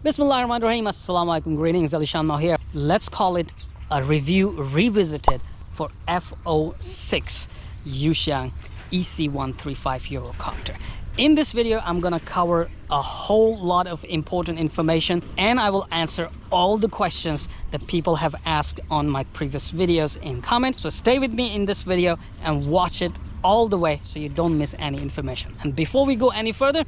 Bismillahirrahmanirrahim. Assalamualaikum. Greetings. Alishan here. Let's call it a review revisited for F06 Yuxiang EC135 Eurocopter. In this video, I'm gonna cover a whole lot of important information and I will answer all the questions that people have asked on my previous videos in comments. So stay with me in this video and watch it all the way so you don't miss any information. And before we go any further,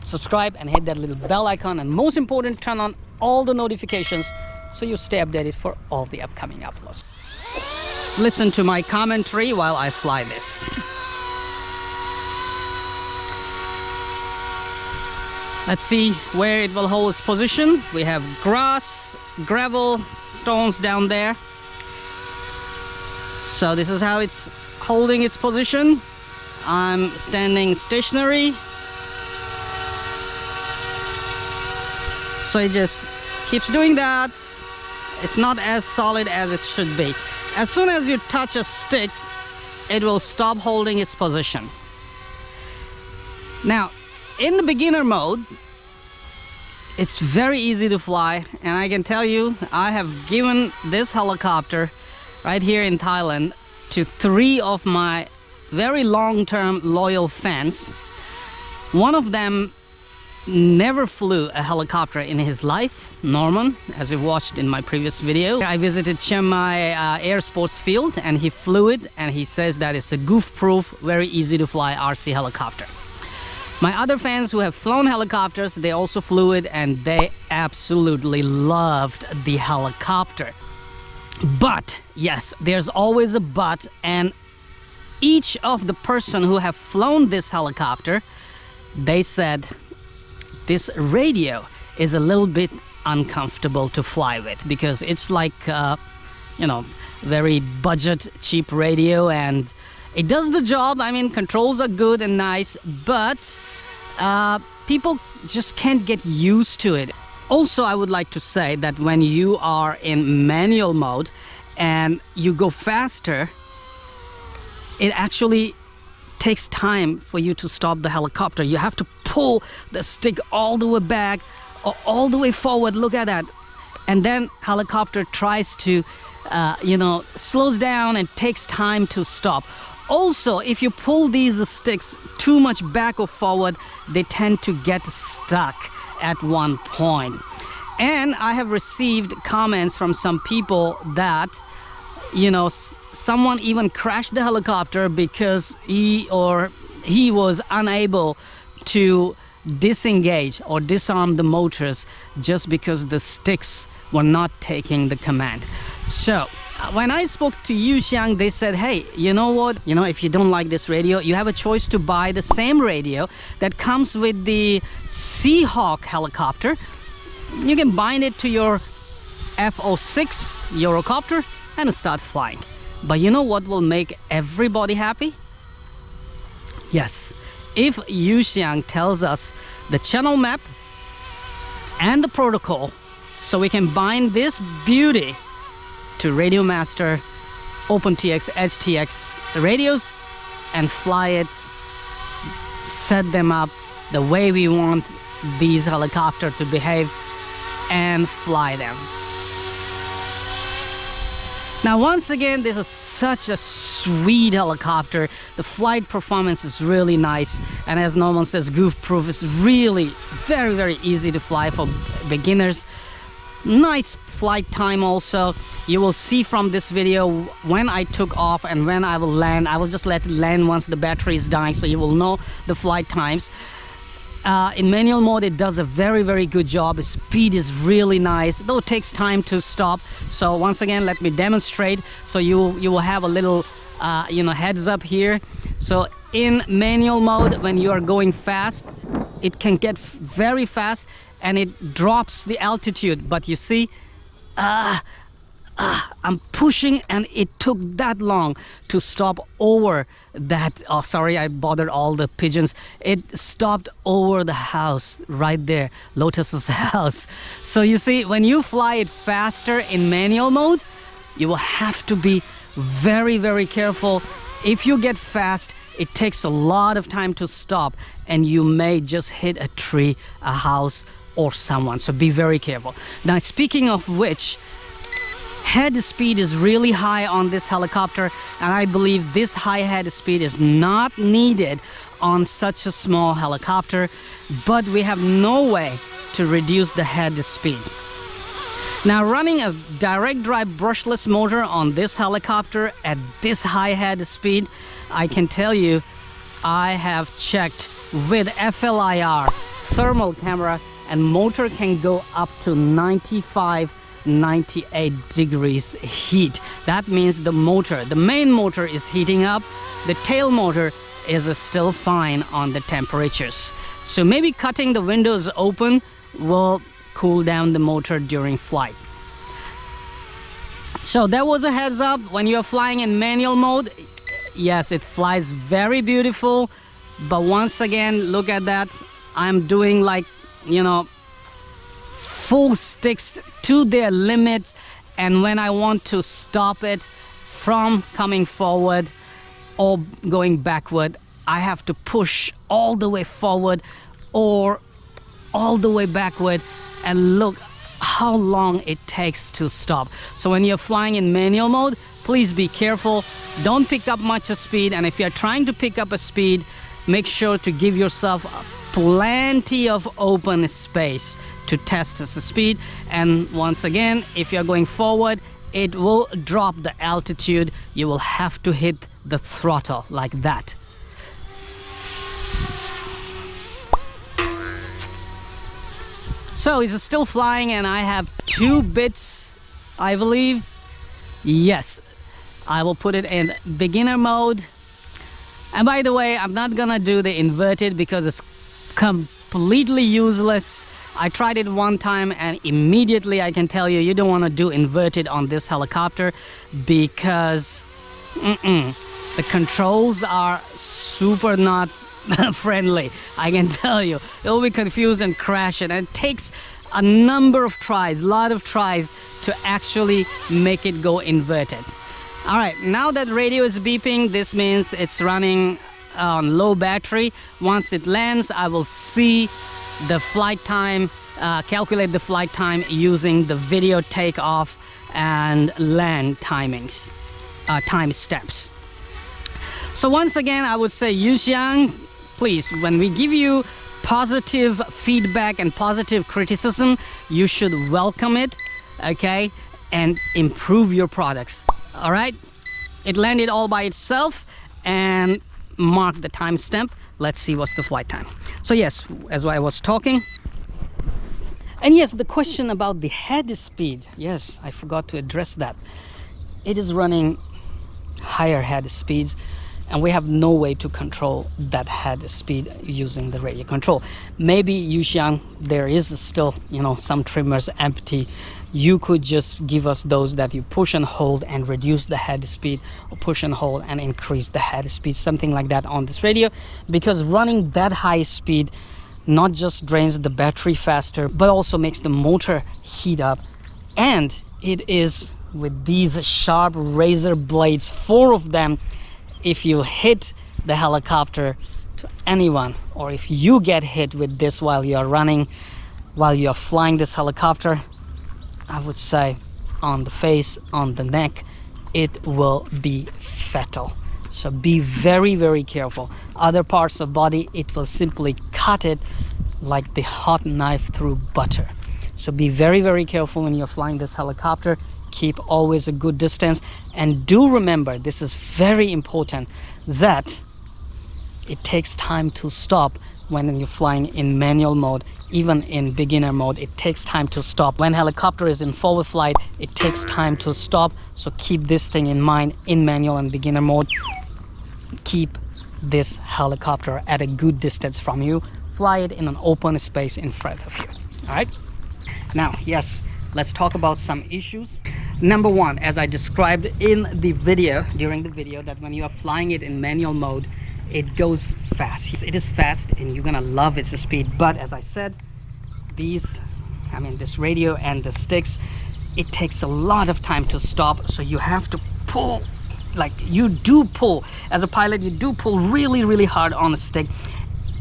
subscribe and hit that little bell icon, and most important, turn on all the notifications so you stay updated for all the upcoming uploads. Listen to my commentary while I fly this. Let's see where it will hold its position. We have grass, gravel, stones down there. So this is how it's holding its position. I'm standing stationary. So it just keeps doing that. It's not as solid as it should be. As soon as you touch a stick, it will stop holding its position. Now, in the beginner mode, it's very easy to fly, and I can tell you, I have given this helicopter right here in Thailand to 3 of my very long-term loyal fans. One of them never flew a helicopter in his life, Norman, as you watched in my previous video. I visited Chiang Mai Air Sports Field and he flew it, and he says that it's a goof-proof, very easy to fly RC helicopter. My other fans who have flown helicopters, they also flew it and they absolutely loved the helicopter. But, yes, there's always a but, and each of the person who have flown this helicopter, they said this radio is a little bit uncomfortable to fly with, because it's like you know, very budget cheap radio, and it does the job. I mean, controls are good and nice, but people just can't get used to it. Also, I would like to say that when you are in manual mode and you go faster, it actually takes time for you to stop the helicopter. You have to pull the stick all the way back or all the way forward. Look at that. And then helicopter tries to you know, slows down and takes time to stop. Also, if you pull these sticks too much back or forward, they tend to get stuck at one point. And I have received comments from some people that, you know, someone even crashed the helicopter because he was unable to disengage or disarm the motors just because the sticks were not taking the command. So when I spoke to Yuxiang, they said, hey, you know what, you know, if you don't like this radio, you have a choice to buy the same radio that comes with the Seahawk helicopter. You can bind it to your F06 Eurocopter and start flying. But you know what will make everybody happy? Yes, if Yuxiang tells us the channel map and the protocol, so we can bind this beauty to Radio Master, OpenTX, HTX radios and fly it, set them up the way we want these helicopters to behave and fly them. Now, once again, this is such a sweet helicopter. The flight performance is really nice, and as Norman says, goof-proof. Is really very, very easy to fly for beginners. Nice flight time also. You will see from this video when I took off and when I will land. I will just let it land once the battery is dying, so you will know the flight times. In manual mode, it does a very, very good job. The speed is really nice, though it takes time to stop. So once again, let me demonstrate, so you will have a little you know, heads up here. So in manual mode, when you are going fast, it can get very fast and it drops the altitude. But you see, I'm pushing and it took that long to stop over that. Oh, sorry, I bothered all the pigeons. It stopped over the house right there, Lotus's house. So you see, when you fly it faster in manual mode, you will have to be very, very careful. If you get fast, it takes a lot of time to stop and you may just hit a tree, a house, or someone. So be very careful. Now, speaking of which, head speed is really high on this helicopter, and I believe this high head speed is not needed on such a small helicopter, but we have no way to reduce the head speed. Now, running a direct drive brushless motor on this helicopter at this high head speed, I can tell you, I have checked with FLIR thermal camera, and motor can go up to 95, 98 degrees heat. That means the main motor is heating up, the tail motor is still fine on the temperatures. So maybe cutting the windows open will cool down the motor during flight. So that was a heads up. When you're flying in manual mode, yes, it flies very beautiful, but once again, look at that. I'm doing like, you know, full sticks to their limit, and when I want to stop it from coming forward or going backward, I have to push all the way forward or all the way backward, and look how long it takes to stop. So when you're flying in manual mode, please be careful. Don't pick up much of speed, and if you're trying to pick up a speed, make sure to give yourself plenty of open space to test the speed. And once again, if you're going forward, it will drop the altitude. You will have to hit the throttle like that. So it's still flying, and I have 2 bits, I believe. Yes, I will put it in beginner mode. And by the way, I'm not gonna do the inverted because it's completely useless. I tried it one time, and immediately I can tell you, you don't want to do inverted on this helicopter because the controls are super not friendly. I can tell you, it'll be confused and crash it, and it takes a number of tries, lot of tries to actually make it go inverted. All right, now that radio is beeping, this means it's running on low battery. Once it lands, I will see the flight time, calculate the flight time using the video takeoff and land timings, time steps. So once again, I would say, Yuxiang, please, when we give you positive feedback and positive criticism, you should welcome it, okay, and improve your products. All right, it landed all by itself, and mark the timestamp. Let's see what's the flight time. So yes, as I was talking, and yes, the question about the head speed, yes, I forgot to address that. It is running higher head speeds, and we have no way to control that head speed using the radio control. Maybe, Yuxiang, there is still, you know, some trimmers empty. You could just give us those that you push and hold and reduce the head speed, or push and hold and increase the head speed, something like that on this radio, because running that high speed not just drains the battery faster, but also makes the motor heat up. And it is with these sharp razor blades, 4 of them. If you hit the helicopter to anyone, or if you get hit with this while you're running, while you're flying this helicopter, I would say on the face, on the neck, it will be fatal. So be very, very careful. Other parts of body, it will simply cut it like the hot knife through butter. So be very, very careful when you're flying this helicopter. Keep always a good distance, and do remember, this is very important, that it takes time to stop when you're flying in manual mode. Even in beginner mode, it takes time to stop. When helicopter is in forward flight, it takes time to stop. So keep this thing in mind in manual and beginner mode. Keep this helicopter at a good distance from you. Fly it in an open space in front of you. All right, now yes, let's talk about some issues. Number 1, as I described in the video, during the video, that when you are flying it in manual mode, it goes fast. It is fast, and you're gonna love its speed. But as I said, this radio and the sticks, it takes a lot of time to stop. So you have to pull, like you do pull. As a pilot, you do pull really, really hard on the stick.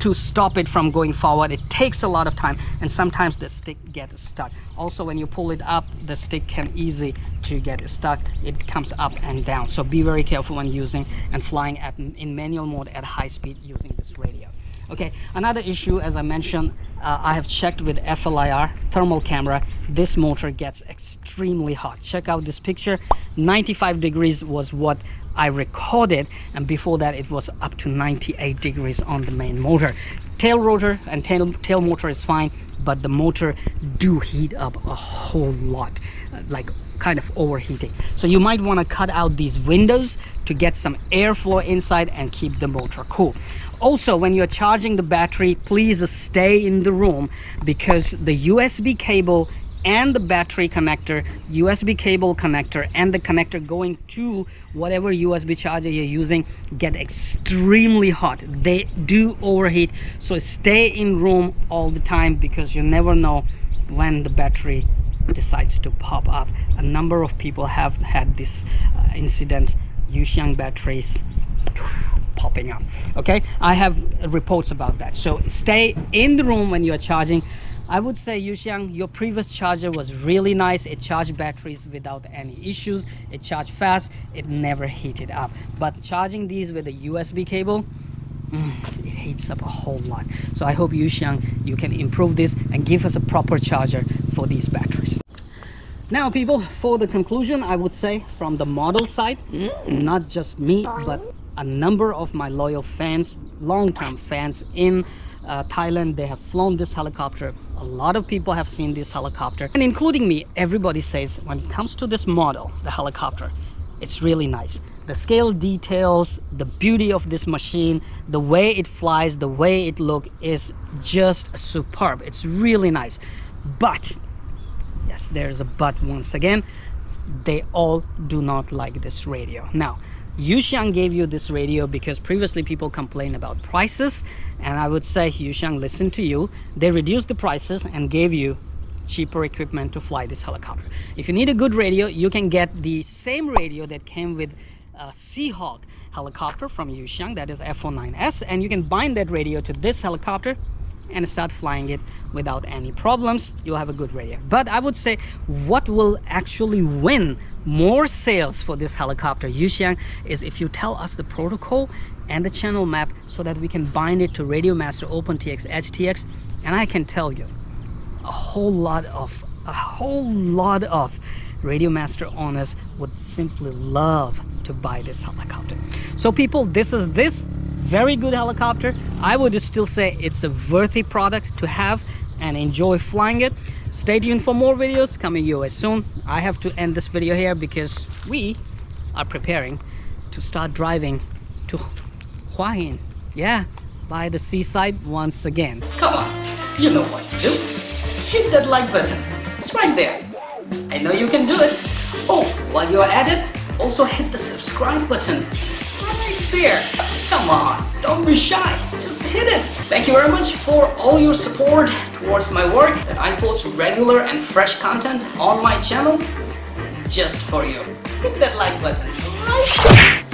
to stop it from going forward. It takes a lot of time, and sometimes the stick gets stuck. Also, when you pull it up, the stick can easy to get stuck. It comes up and down, so be very careful when using and flying in manual mode at high speed using this radio. Okay, another issue, as I mentioned, I have checked with FLIR thermal camera. This motor gets extremely hot. Check out this picture. 95 degrees was what I recorded, and before that it was up to 98 degrees on the main motor. Tail rotor and tail motor is fine, but the motor do heat up a whole lot, like kind of overheating. So you might want to cut out these windows to get some airflow inside and keep the motor cool. Also, when you're charging the battery, please stay in the room, because the USB cable and the battery connector, USB cable connector and the connector going to whatever USB charger you're using get extremely hot. They do overheat, so stay in room all the time, because you never know when the battery decides to pop up. A number of people have had this incident, Yuxiang batteries popping up. Okay, I have reports about that, so stay in the room when you are charging. I would say, Yuxiang, your previous charger was really nice. It charged batteries without any issues. It charged fast. It never heated up. But charging these with a USB cable, it heats up a whole lot. So I hope, Yuxiang, you can improve this and give us a proper charger for these batteries. Now, people, for the conclusion, I would say from the model side, not just me, but a number of my loyal fans, long-term fans in Thailand, they have flown this helicopter. A lot of people have seen this helicopter, and including me, everybody says when it comes to this model, the helicopter, it's really nice. The scale details, the beauty of this machine, the way it flies, the way it looks is just superb. It's really nice. But, yes, there's a but once again, they all do not like this radio. Now, Yuxiang gave you this radio because previously people complained about prices, and I would say, Yuxiang, listen to you. They reduced the prices and gave you cheaper equipment to fly this helicopter. If you need a good radio, you can get the same radio that came with Seahawk helicopter from Yuxiang, that is F09S, and you can bind that radio to this helicopter and start flying it without any problems. You'll have a good radio. But I would say what will actually win more sales for this helicopter, Yuxiang, is if you tell us the protocol and the channel map so that we can bind it to Radio Master, OpenTX, HTX, and I can tell you a whole lot of Radio Master owners would simply love to buy this helicopter. So people, this is this very good helicopter. I would still say it's a worthy product to have and enjoy flying it. Stay tuned for more videos coming your way soon. I have to end this video here because we are preparing to start driving to Hua Hin. Yeah, by the seaside once again. Come on, you know what to do. Hit that like button. It's right there. I know you can do it. Oh, while you're at it, also hit the subscribe button right there. Come on, don't be shy, just hit it. Thank you very much for all your support towards my work, that I post regular and fresh content on my channel just for you. Hit that like button right there.